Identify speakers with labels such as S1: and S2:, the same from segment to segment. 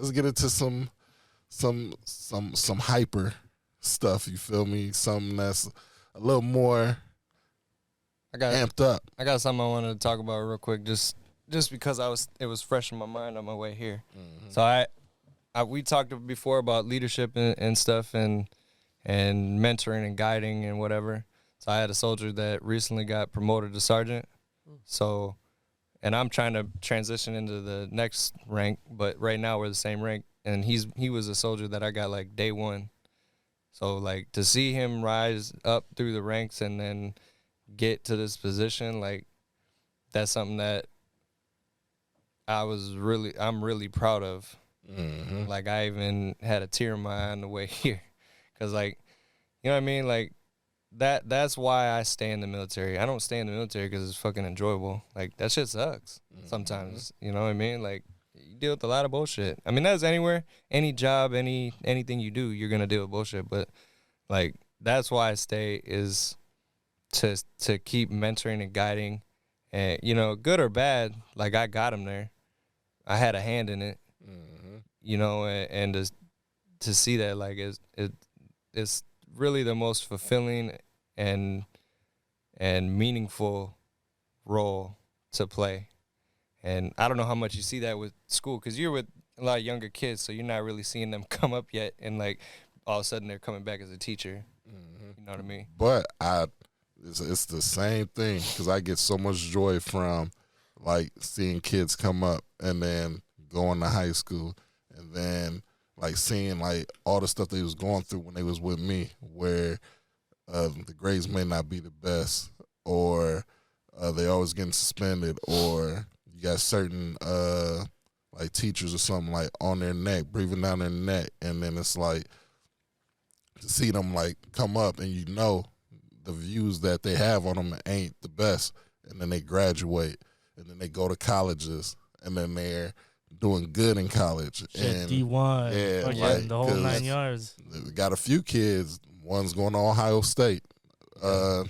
S1: let's get into some hyper stuff. You feel me? Something that's a little more amped up.
S2: I got something I wanted to talk about real quick, just because it was fresh in my mind on my way here. Mm-hmm. So we talked before about leadership and stuff and mentoring and guiding and whatever. So I had a soldier that recently got promoted to sergeant. So, and I'm trying to transition into the next rank, but right now we're the same rank. And he was a soldier that I got like day one. So like to see him rise up through the ranks and then get to this position, like that's something that I'm really proud of. Mm-hmm. Like I even had a tear in my eye on the way here, cause like, you know what I mean? Like that's why I stay in the military. I don't stay in the military because it's fucking enjoyable. Like that shit sucks sometimes. You know what I mean? Like you deal with a lot of bullshit. I mean that's anywhere, any job, anything you do, you're gonna deal with bullshit. But like that's why I stay is to keep mentoring and guiding, and you know, good or bad, like I got him there. I had a hand in it, you know, and to see that like it's really the most fulfilling and meaningful role to play. And I don't know how much you see that with school, because you're with a lot of younger kids, so you're not really seeing them come up yet, and like all of a sudden they're coming back as a teacher. You know what I mean?
S1: But it's the same thing, because I get so much joy from like seeing kids come up and then going to high school, and then like seeing like all the stuff they was going through when they was with me, where the grades may not be the best, or they always getting suspended, or you got certain like teachers or something like on their neck, breathing down their neck, and then it's like to see them like come up and you know the views that they have on them ain't the best, and then they graduate, and then they go to colleges, and then they're doing good in college.
S3: Shit,
S1: and
S3: D1,
S1: like,
S3: the whole 9 yards.
S1: We got a few kids. One's going to Ohio State, and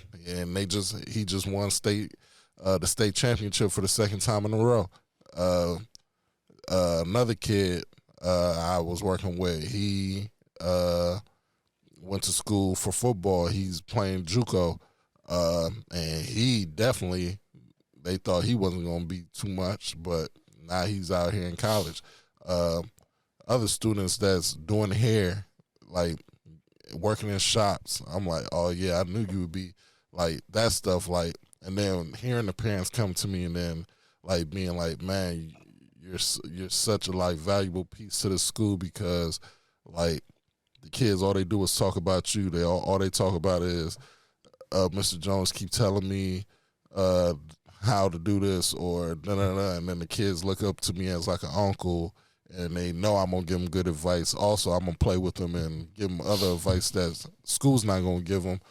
S1: he just won the state championship for the second time in a row. Another kid I was working with, he went to school for football. He's playing JUCO, and he definitely, they thought he wasn't going to be too much, but now he's out here in college. Other students that's doing hair, like working in shops, I'm like, oh yeah, I knew you would be like that stuff. Like, and then hearing the parents come to me and then like being like, man, you're such a like valuable piece to the school, because like the kids, all they do is talk about you. All they talk about is Mr. Jones keep telling me how to do this, or da-da-da, and then the kids look up to me as like an uncle, and they know I'm going to give them good advice. Also, I'm going to play with them and give them other advice that school's not going to give them,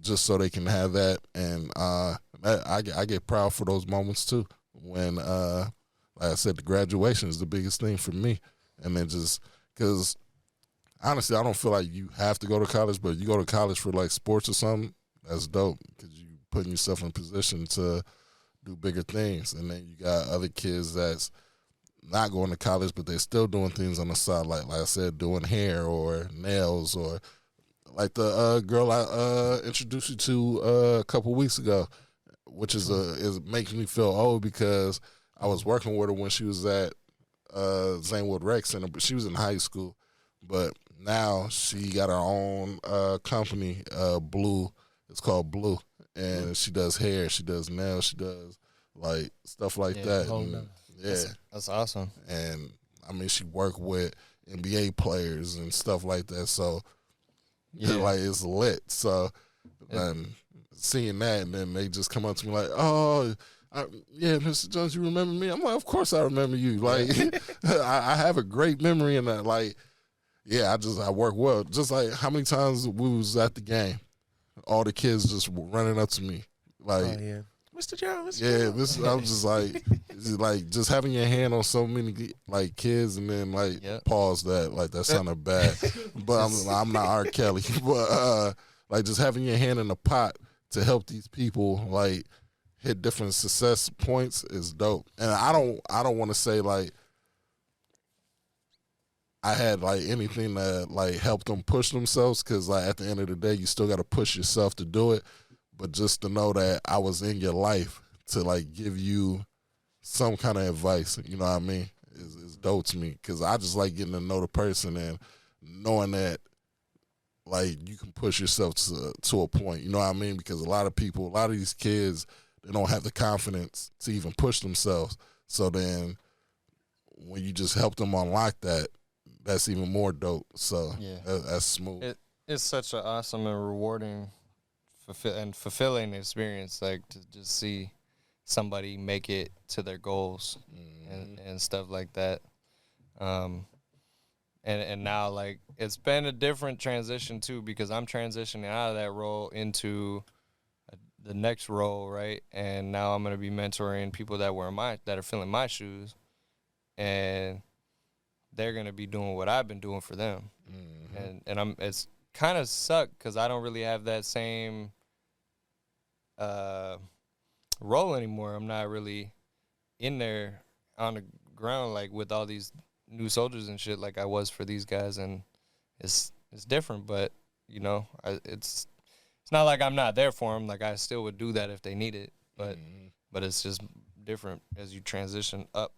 S1: just so they can have that. And I get proud for those moments too, when, like I said, the graduation is the biggest thing for me. And then just because, honestly, I don't feel like you have to go to college, but you go to college for like sports or something, that's dope, because you putting yourself in a position to do bigger things. And then you got other kids that's not going to college, but they're still doing things on the side, like I said, doing hair or nails, or like the girl I introduced you to a couple weeks ago, which is making me feel old, because I was working with her when she was at Zanewood Rec Center, but she was in high school. But now she got her own company, Blue. It's called Blue. And she does hair, she does nails, she does like stuff like that. And,
S2: that's awesome.
S1: And I mean, she worked with NBA players and stuff like that. So like it's lit. So seeing that, and then they just come up to me like, oh, Mr. Jones, you remember me? I'm like, of course I remember you. Like, I have a great memory, and like, I work well. Just like how many times we was at the game, all the kids just running up to me like, Mr. Jones. I'm just like, just having your hand on so many like kids, and then like pause that, like that sounded bad, but I'm not R. Kelly, but like just having your hand in the pot to help these people like hit different success points is dope. And I don't want to say like I had like anything that like helped them push themselves, because like at the end of the day, you still got to push yourself to do it. But just to know that I was in your life to like give you some kind of advice, you know what I mean, is dope to me, because I just like getting to know the person and knowing that like you can push yourself to a point, you know what I mean? Because a lot of these kids, they don't have the confidence to even push themselves. So then when you just help them unlock that, that's even more dope. So
S2: Yeah.
S1: that's smooth.
S2: It's such an awesome and rewarding and fulfilling experience, like to just see somebody make it to their goals and stuff like that. And now, like, it's been a different transition too, because I'm transitioning out of that role into the next role, right? And now I'm gonna be mentoring people that are filling my shoes, and they're gonna be doing what I've been doing for them. And it's kind of suck because I don't really have that same role anymore. I'm not really in there on the ground like with all these new soldiers and shit like I was for these guys, and it's different. But you know, it's not like I'm not there for them. Like I still would do that if they need it, but it's just different as you transition up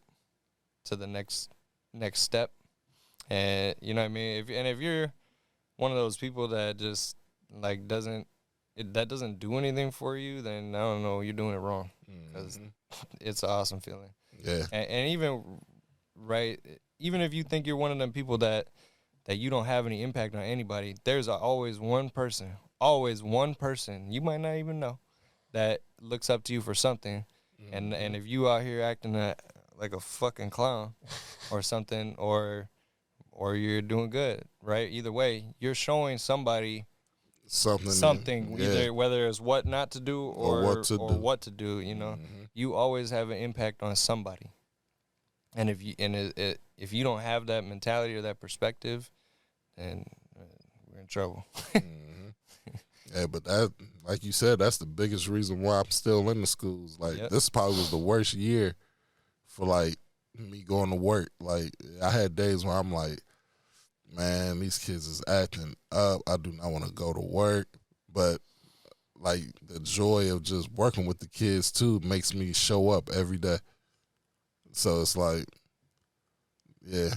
S2: to the next step. And you know what I mean? If you're one of those people that just like doesn't do anything for you, then I don't know, you're doing it wrong, because it's an awesome feeling.
S1: Yeah.
S2: And even if you think you're one of them people that you don't have any impact on anybody, there's always one person, you might not even know, that looks up to you for something. And if you out here acting like a fucking clown or something, or you're doing good, right? Either way, you're showing somebody something,
S1: yeah.
S2: either whether it's what not to do or what to do, you know. You always have an impact on somebody. And if you don't have that mentality or that perspective, then we're in trouble.
S1: Yeah, but that, like you said, that's the biggest reason why I'm still in the schools. Like, this probably was the worst year for, like, me going to work. Like, I had days where I'm like, man, these kids is acting up. I do not want to go to work. But, like, the joy of just working with the kids, too, makes me show up every day. So it's like, yeah,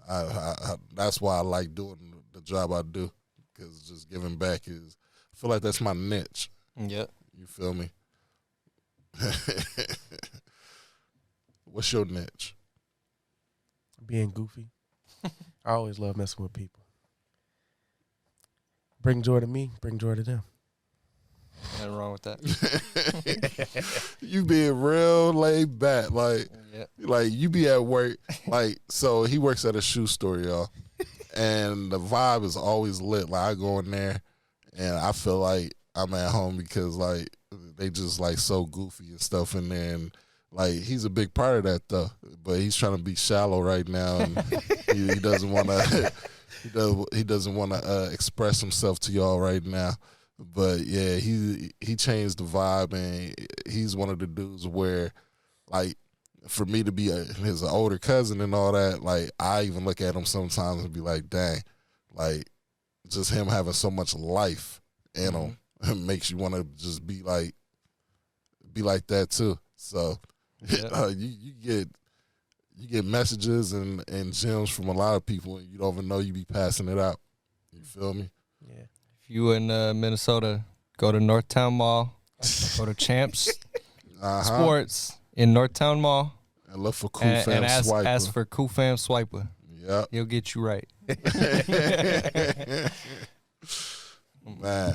S1: I that's why I like doing the job I do, because just giving back I feel like that's my niche.
S2: Yep.
S1: You feel me? What's your niche?
S3: Being goofy. I always love messing with people. Bring joy to me, bring joy to them.
S2: Nothing wrong with that.
S1: You being real laid back. Like, like you be at work. Like, so he works at a shoe store, y'all. And the vibe is always lit. Like, I go in there and I feel like I'm at home, because, like, they just, like, so goofy and stuff in there. And, like, he's a big part of that, though. But he's trying to be shallow right now. And he doesn't want to he doesn't want to express himself to y'all right now. But, yeah, he changed the vibe. And he's one of the dudes where, like, for me to be his older cousin and all that, like, I even look at him sometimes and be like, dang, like, just him having so much life in him makes you want to just be like that too. So you get messages and gems from a lot of people, and you don't even know you be passing it out. You feel me?
S3: Yeah.
S2: If you in Minnesota, go to Northtown Mall, go to Champs Sports in Northtown Mall,
S1: and look for Cool Fam Swiper.
S2: Ask for Cool Fam Swiper.
S1: Yep.
S2: He'll get you right.
S1: Man.